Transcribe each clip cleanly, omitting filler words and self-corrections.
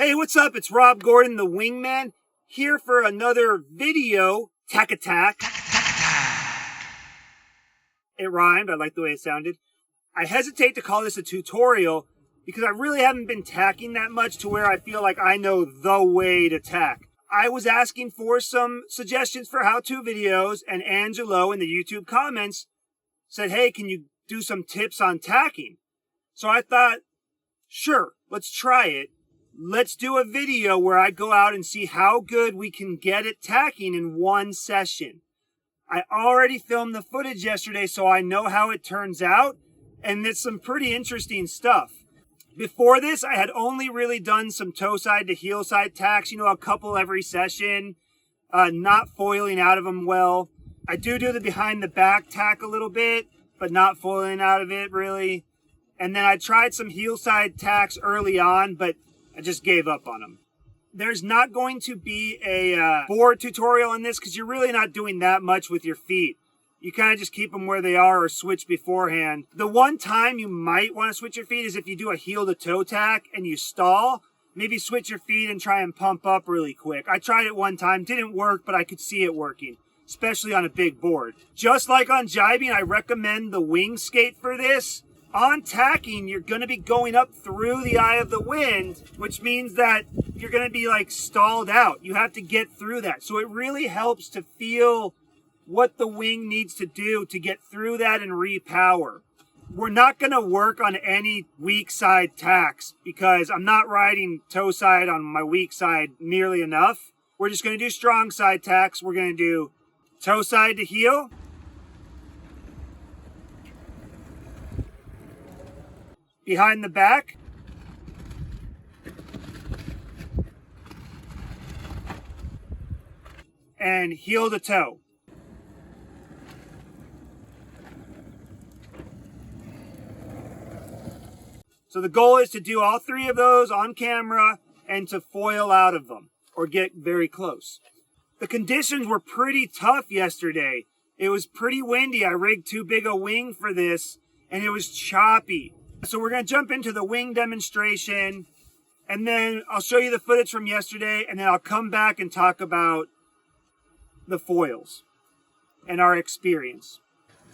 Hey, what's up? It's Rob Gordon, the Wingman, here for another video, Tack Attack. It rhymed. I like the way it sounded. I hesitate to call this a tutorial because I really haven't been tacking that much to where I feel like I know the way to tack. I was asking for some suggestions for how-to videos, and Angelo in the YouTube comments said, hey, can you do some tips on tacking? So I thought, sure, let's try it. Let's do a video where I go out and see how good we can get at tacking in one session. I already filmed the footage yesterday, so I know how it turns out, and it's some pretty interesting stuff. Before this, I had only really done some Toeside to Heelside tacks, a couple every session, not foiling out of them well. I do the behind the back tack a little bit, but not foiling out of it really. And then I tried some Heelside tacks early on, but I just gave up on them. There's not going to be a board tutorial in this because you're really not doing that much with your feet. You kind of just keep them where they are or switch beforehand. The one time you might want to switch your feet is if you do a heel to toe tack and you stall. Maybe switch your feet and try and pump up really quick. I tried it one time, didn't work, but I could see it working, especially on a big board. Just like on jibing, I recommend the wing skate for this. On tacking, you're going to be going up through the eye of the wind, which means that you're going to be like stalled out. You have to get through that. So it really helps to feel what the wing needs to do to get through that and repower. We're not going to work on any weak side tacks because I'm not riding toe side on my weak side nearly enough. We're just going to do strong side tacks. We're going to do toe side to heel, behind the back, and heel to toe. So the goal is to do all three of those on camera and to foil out of them or get very close. The conditions were pretty tough yesterday. It was pretty windy. I rigged too big a wing for this and it was choppy. So we're going to jump into the wing demonstration, and then I'll show you the footage from yesterday, and then I'll come back and talk about the foils and our experience.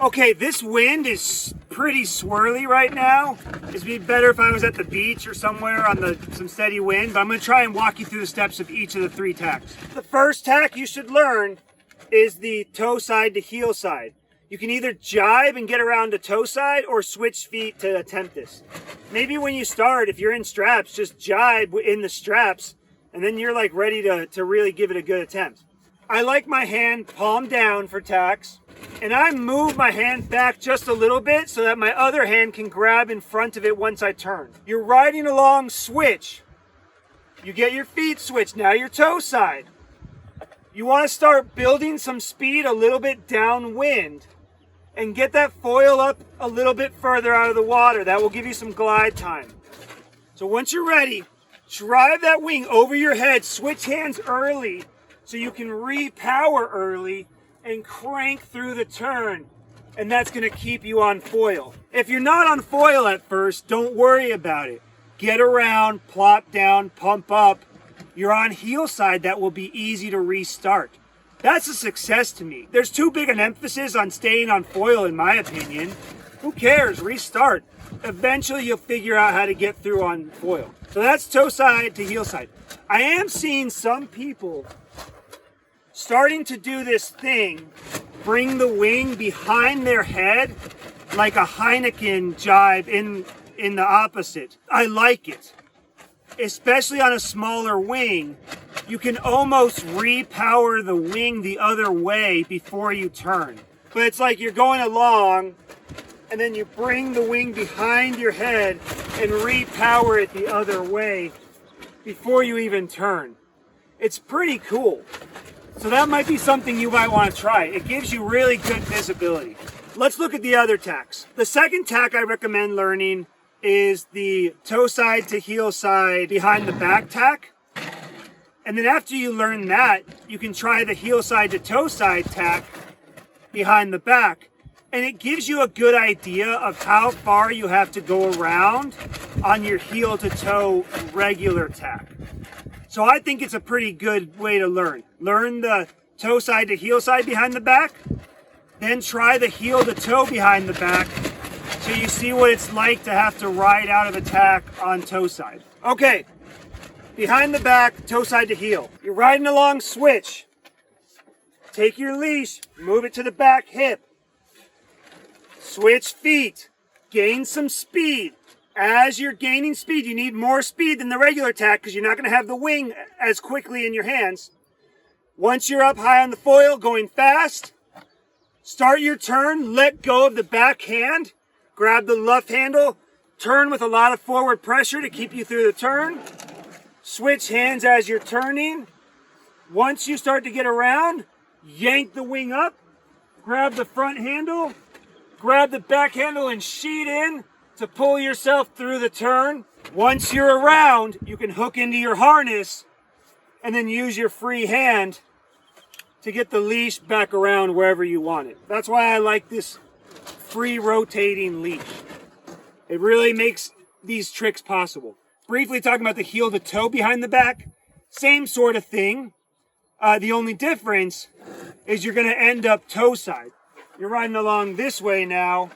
Okay, this wind is pretty swirly right now. It'd be better if I was at the beach or somewhere on some steady wind, but I'm going to try and walk you through the steps of each of the three tacks. The first tack you should learn is the toe side to heel side. You can either jibe and get around to toe side or switch feet to attempt this. Maybe when you start, if you're in straps, just jibe in the straps and then you're like ready to really give it a good attempt. I like my hand palm down for tacks, and I move my hand back just a little bit so that my other hand can grab in front of it once I turn. You're riding along, switch. You get your feet switched, now your toe side. You want to start building some speed a little bit downwind and get that foil up a little bit further out of the water. That will give you some glide time. So once you're ready, drive that wing over your head, switch hands early so you can repower early and crank through the turn. And that's going to keep you on foil. If you're not on foil at first, don't worry about it. Get around, plop down, pump up. You're on heel side, that will be easy to restart. That's a success to me. There's too big an emphasis on staying on foil in my opinion. Who cares? Restart. Eventually you'll figure out how to get through on foil. So that's toe side to heel side. I am seeing some people starting to do this thing, bring the wing behind their head like a Heineken jibe in the opposite. I like it. Especially on a smaller wing, you can almost repower the wing the other way before you turn. But it's like you're going along and then you bring the wing behind your head and repower it the other way before you even turn. It's pretty cool. So that might be something you might want to try. It gives you really good visibility. Let's look at the other tacks. The second tack I recommend learning is the toe side to heel side behind the back tack. And then after you learn that, you can try the heel side to toe side tack behind the back. and it gives you a good idea of how far you have to go around on your heel to toe regular tack. So I think it's a pretty good way to learn. Learn the toe side to heel side behind the back, then try the heel to toe behind the back so you see what it's like to have to ride out of a tack on toe side. Okay, behind the back, toe side to heel. You're riding along, switch. Take your leash, move it to the back hip. Switch feet, gain some speed. As you're gaining speed, you need more speed than the regular tack because you're not going to have the wing as quickly in your hands. Once you're up high on the foil, going fast, start your turn, let go of the back hand, grab the left handle, turn with a lot of forward pressure to keep you through the turn. Switch hands as you're turning. Once you start to get around, yank the wing up, grab the front handle, grab the back handle and sheet in to pull yourself through the turn. Once you're around, you can hook into your harness and then use your free hand to get the leash back around wherever you want it. That's why I like this free rotating leash. It really makes these tricks possible. Briefly talking about the heel to toe behind the back, same sort of thing. The only difference is you're going to end up toe side. You're riding along this way now.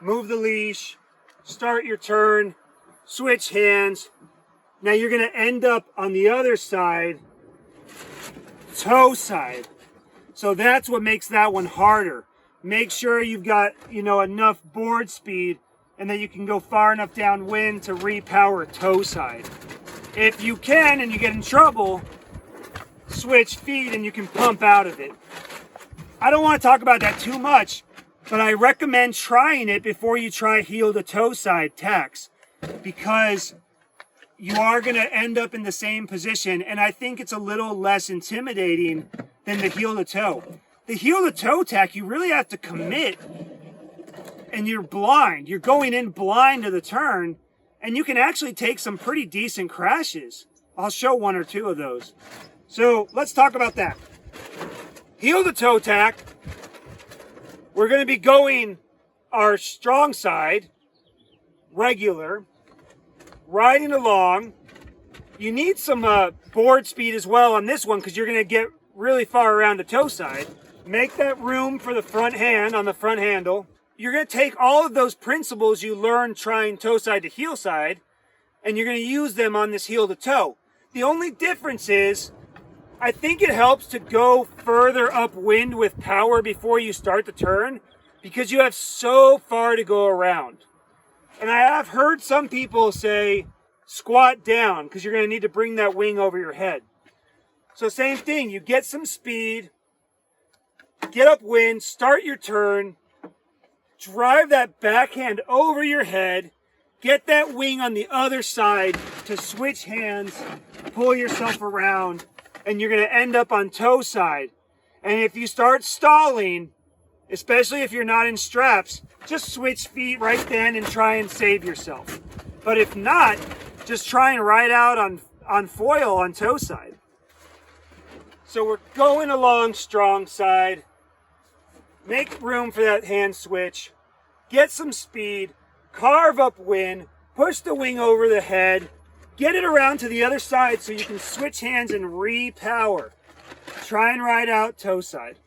Move the leash, start your turn, switch hands. Now you're going to end up on the other side, toe side. So that's what makes that one harder. Make sure you've got, enough board speed and that you can go far enough downwind to repower toe side. If you can and you get in trouble, switch feet and you can pump out of it. I don't want to talk about that too much, but I recommend trying it before you try heel to toe side tacks because you are going to end up in the same position, and I think it's a little less intimidating than the heel to toe. The heel to toe tack, you really have to commit, and you're blind. You're going in blind to the turn, and you can actually take some pretty decent crashes. I'll show one or two of those. So let's talk about that. Heel to toe tack, we're going to be going our strong side, regular, riding along. You need some board speed as well on this one because you're going to get really far around the toe side. Make that room for the front hand on the front handle. You're going to take all of those principles you learned trying toe side to heel side and you're going to use them on this heel to toe. The only difference is I think it helps to go further upwind with power before you start the turn because you have so far to go around. And I have heard some people say squat down because you're going to need to bring that wing over your head. So same thing, you get some speed, get upwind, start your turn, drive that backhand over your head, get that wing on the other side to switch hands, pull yourself around, and you're going to end up on toe side. And if you start stalling, especially if you're not in straps, just switch feet right then and try and save yourself. But if not, just try and ride out on foil on toe side. So we're going along strong side. Make room for that hand switch. Get some speed. Carve up wind. Push the wing over the head. Get it around to the other side so you can switch hands and repower. Try and ride out toe side.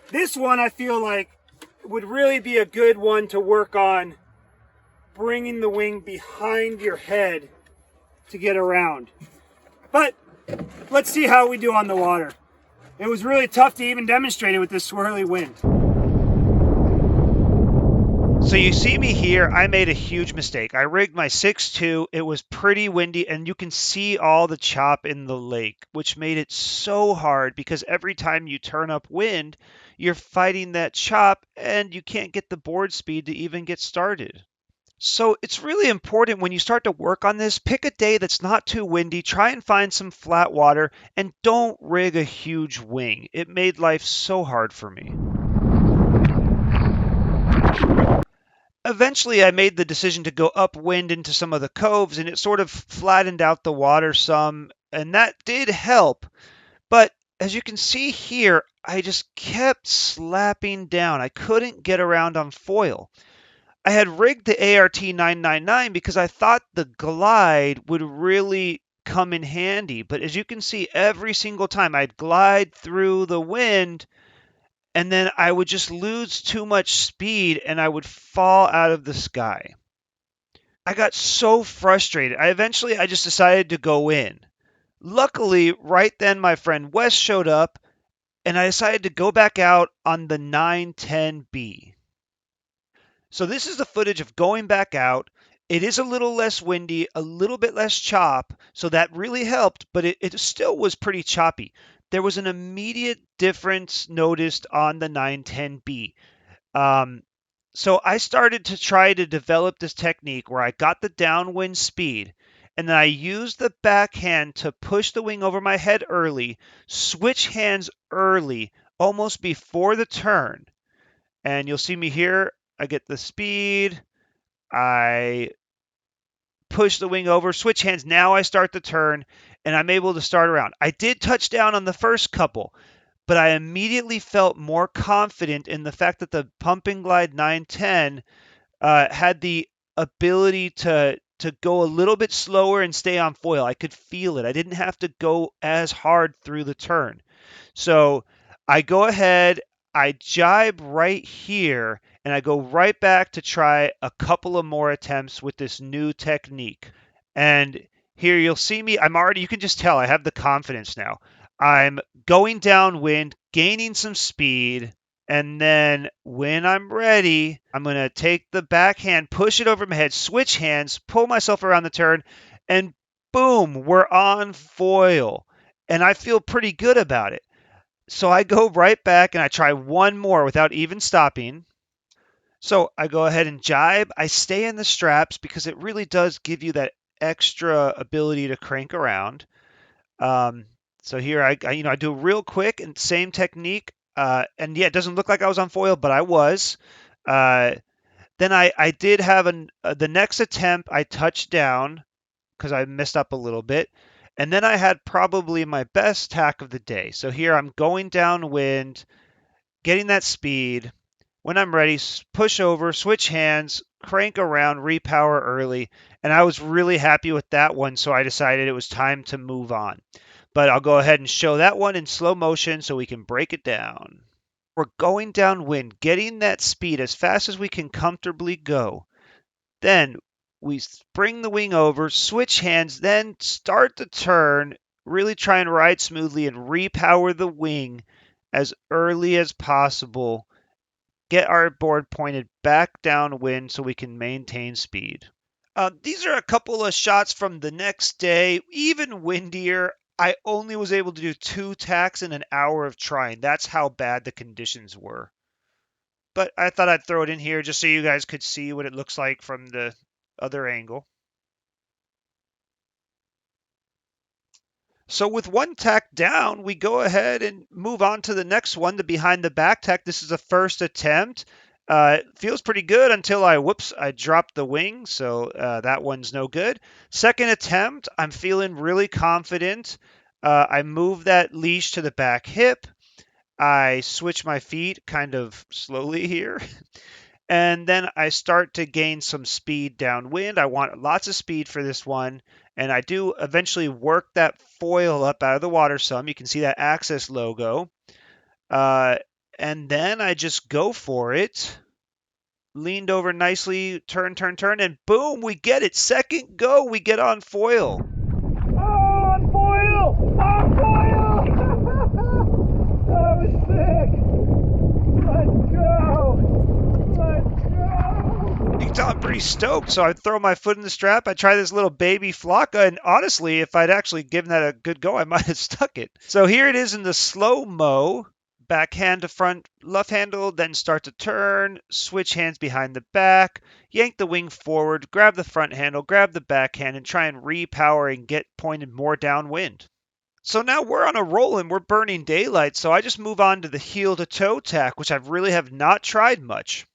This one I feel like would really be a good one to work on bringing the wing behind your head to get around. But let's see how we do on the water. It was really tough to even demonstrate it with this swirly wind. So you see me here, I made a huge mistake. I rigged my 6.2, it was pretty windy, and you can see all the chop in the lake, which made it so hard because every time you turn up wind, you're fighting that chop and you can't get the board speed to even get started. So it's really important when you start to work on this, pick a day that's not too windy, try and find some flat water, and don't rig a huge wing. It made life so hard for me. Eventually, I made the decision to go upwind into some of the coves, and it sort of flattened out the water some, and that did help. But as you can see here, I just kept slapping down. I couldn't get around on foil. I had rigged the ART 999 because I thought the glide would really come in handy. But as you can see, every single time I'd glide through the wind and then I would just lose too much speed and I would fall out of the sky. I got so frustrated. I just decided to go in. Luckily, right then my friend Wes showed up and I decided to go back out on the 910B. So this is the footage of going back out. It is a little less windy, a little bit less chop, so that really helped, but it still was pretty choppy. There was an immediate difference noticed on the 910B. Um, so I started to try to develop this technique where I got the downwind speed and then I used the backhand to push the wing over my head early, switch hands early, almost before the turn. And you'll see me here. I get the speed. I push the wing over, switch hands. Now I start the turn and I'm able to start around. I did touch down on the first couple, but I immediately felt more confident in the fact that the Pump and Glide 910 had the ability to go a little bit slower and stay on foil. I could feel it. I didn't have to go as hard through the turn. So I go ahead, I jibe right here, and I go right back to try a couple of more attempts with this new technique. And here you'll see me. You can just tell I have the confidence now. I'm going downwind, gaining some speed. And then when I'm ready, I'm going to take the backhand, push it over my head, switch hands, pull myself around the turn, and boom, we're on foil. And I feel pretty good about it. So I go right back and I try one more without even stopping. So I go ahead and jibe. I stay in the straps because it really does give you that extra ability to crank around. Um, so here I do real quick and same technique. And yeah, it doesn't look like I was on foil, but I was. Uh, then I did have the next attempt. I touched down because I messed up a little bit. And then I had probably my best tack of the day. So here I'm going downwind, getting that speed. When I'm ready, push over, switch hands, crank around, repower early. And I was really happy with that one, so I decided it was time to move on. But I'll go ahead and show that one in slow motion so we can break it down. We're going downwind, getting that speed as fast as we can comfortably go. Then we bring the wing over, switch hands, then start the turn, really try and ride smoothly and repower the wing as early as possible. Get our board pointed back downwind so we can maintain speed. These are a couple of shots from the next day, even windier. I only was able to do 2 tacks in an hour of trying. That's how bad the conditions were. But I thought I'd throw it in here just so you guys could see what it looks like from the other angle. So with one tack down, we go ahead and move on to the next one, the behind the back tack. This is the first attempt. It feels pretty good until I dropped the wing, so that one's no good. Second attempt, I'm feeling really confident. I move that leash to the back hip. I switch my feet kind of slowly here. And then I start to gain some speed downwind. I want lots of speed for this one. And I do eventually work that foil up out of the water some. You can see that Access logo. Uh, and then I just go for it. Leaned over nicely, turn, turn, turn, and boom, we get it. Second go, we get on foil. Oh, on foil! On foil! That was sick! Let's go! Let's go! You can tell I'm pretty stoked, so I throw my foot in the strap. I try this little baby flocka, and honestly, if I'd actually given that a good go, I might have stuck it. So here it is in the slow-mo. Backhand to front left handle, then start to turn, switch hands behind the back, yank the wing forward, grab the front handle, grab the backhand, and try and repower and get pointed more downwind. So now we're on a roll and we're burning daylight, so I just move on to the heel to toe tack, which I really have not tried much.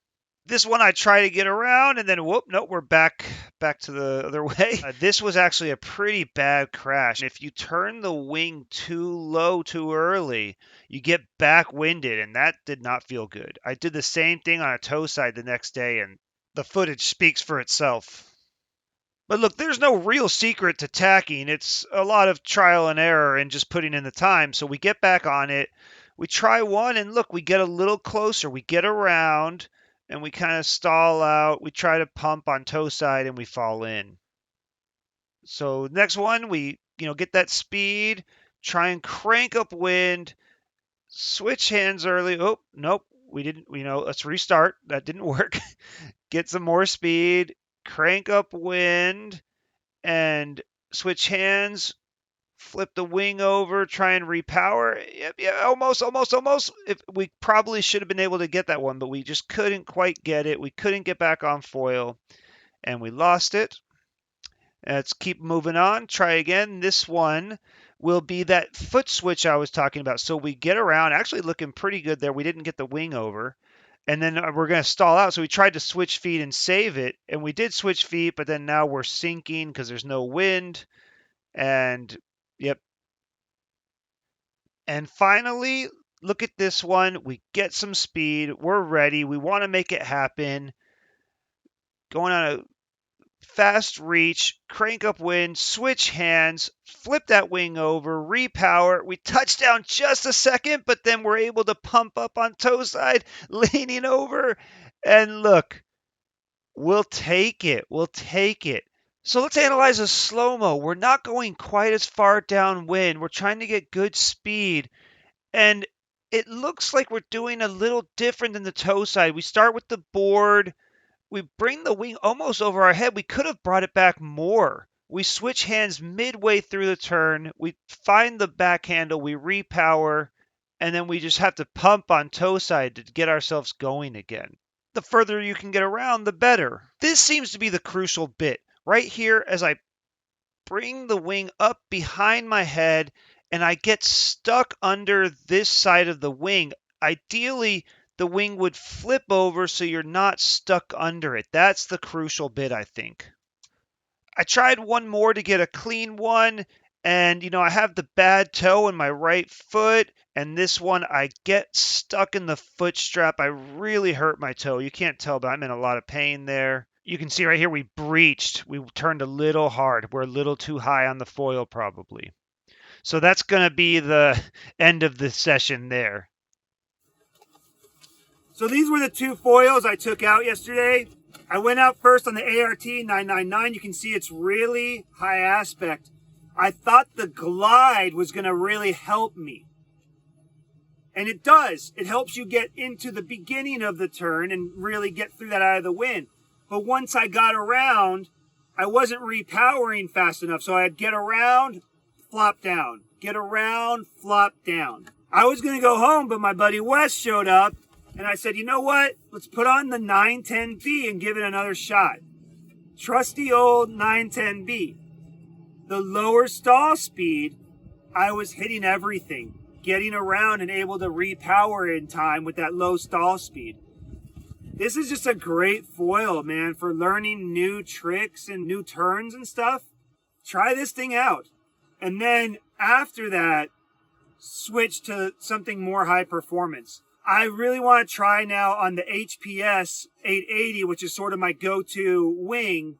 This one I try to get around, and then whoop, nope, we're back to the other way. This was actually a pretty bad crash. If you turn the wing too low too early, you get back-winded, and that did not feel good. I did the same thing on a Toeside the next day, and the footage speaks for itself. But look, there's no real secret to tacking. It's a lot of trial and error and just putting in the time. So we get back on it. We try one, and look, we get a little closer. We get around, and we kind of stall out. We try to pump on toe side, and we fall in. So next one, we get that speed, try and crank up wind, switch hands early. Oh, nope, we didn't. Let's restart. That didn't work. Get some more speed, crank up wind, and switch hands, flip the wing over, try and repower. Yep, yeah, almost. We probably should have been able to get that one, but we just couldn't quite get it. We couldn't get back on foil, and we lost it. Let's keep moving on. Try again. This one will be that foot switch I was talking about. So we get around, actually looking pretty good there. We didn't get the wing over. And then we're going to stall out. So we tried to switch feet and save it. And we did switch feet, but then now we're sinking because there's no wind. And yep. And finally, look at this one. We get some speed. We're ready. We want to make it happen. Going on a fast reach, crank up wind, switch hands, flip that wing over, repower. We touch down just a second, but then we're able to pump up on toe side, leaning over. And look, we'll take it. We'll take it. So let's analyze a slow-mo. We're not going quite as far downwind. We're trying to get good speed. And it looks like we're doing a little different than the toe side. We start with the board. We bring the wing almost over our head. We could have brought it back more. We switch hands midway through the turn. We find the back handle. We repower. And then we just have to pump on toe side to get ourselves going again. The further you can get around, the better. This seems to be the crucial bit. Right here, as I bring the wing up behind my head and I get stuck under this side of the wing, ideally, the wing would flip over so you're not stuck under it. That's the crucial bit, I think. I tried one more to get a clean one, and I have the bad toe in my right foot, and this one I get stuck in the foot strap. I really hurt my toe. You can't tell, but I'm in a lot of pain there. You can see right here we breached. We turned a little hard. We're a little too high on the foil probably. So that's going to be the end of the session there. So these were the two foils I took out yesterday. I went out first on the ART 999. You can see it's really high aspect. I thought the glide was going to really help me. And it does. It helps you get into the beginning of the turn and really get through that out of the wind. But once I got around, I wasn't repowering fast enough. So I'd get around, flop down. Get around, flop down. I was going to go home, but my buddy Wes showed up. And I said, you know what? Let's put on the 910B and give it another shot. Trusty old 910B. The lower stall speed, I was hitting everything. Getting around and able to repower in time with that low stall speed. This is just a great foil, man, for learning new tricks and new turns and stuff. Try this thing out. And then after that, switch to something more high performance. I really want to try now on the HPS 880, which is sort of my go-to wing,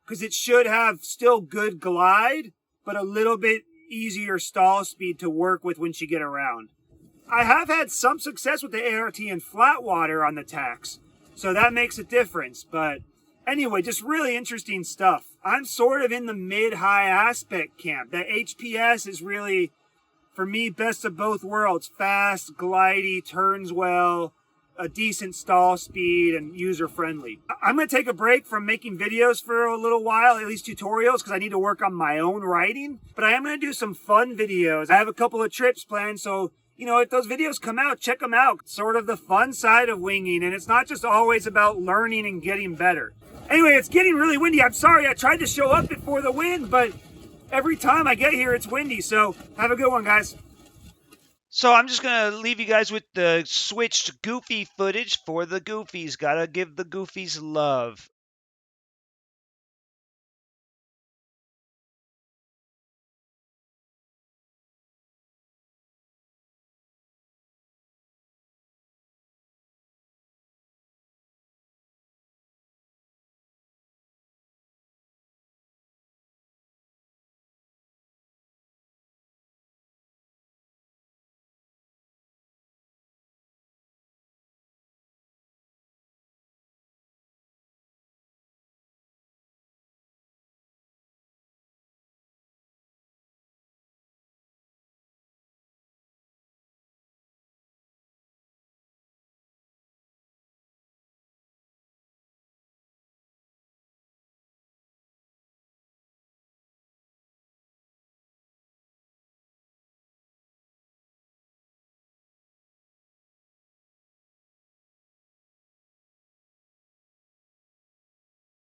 because it should have still good glide, but a little bit easier stall speed to work with once you get around. I have had some success with the ART in flat water on the tacks, so that makes a difference. But anyway, just really interesting stuff. I'm sort of in the mid-high aspect camp. The HPS is really, for me, best of both worlds. Fast, glidey, turns well, a decent stall speed, and user-friendly. I'm going to take a break from making videos for a little while, at least tutorials, because I need to work on my own writing. But I am going to do some fun videos. I have a couple of trips planned, so if those videos come out, check them out. It's sort of the fun side of winging, and it's not just always about learning and getting better. Anyway, it's getting really windy. I'm sorry, I tried to show up before the wind, but every time I get here, it's windy. So have a good one, guys. So I'm just gonna leave you guys with the switched goofy footage for the goofies. Gotta give the goofies love.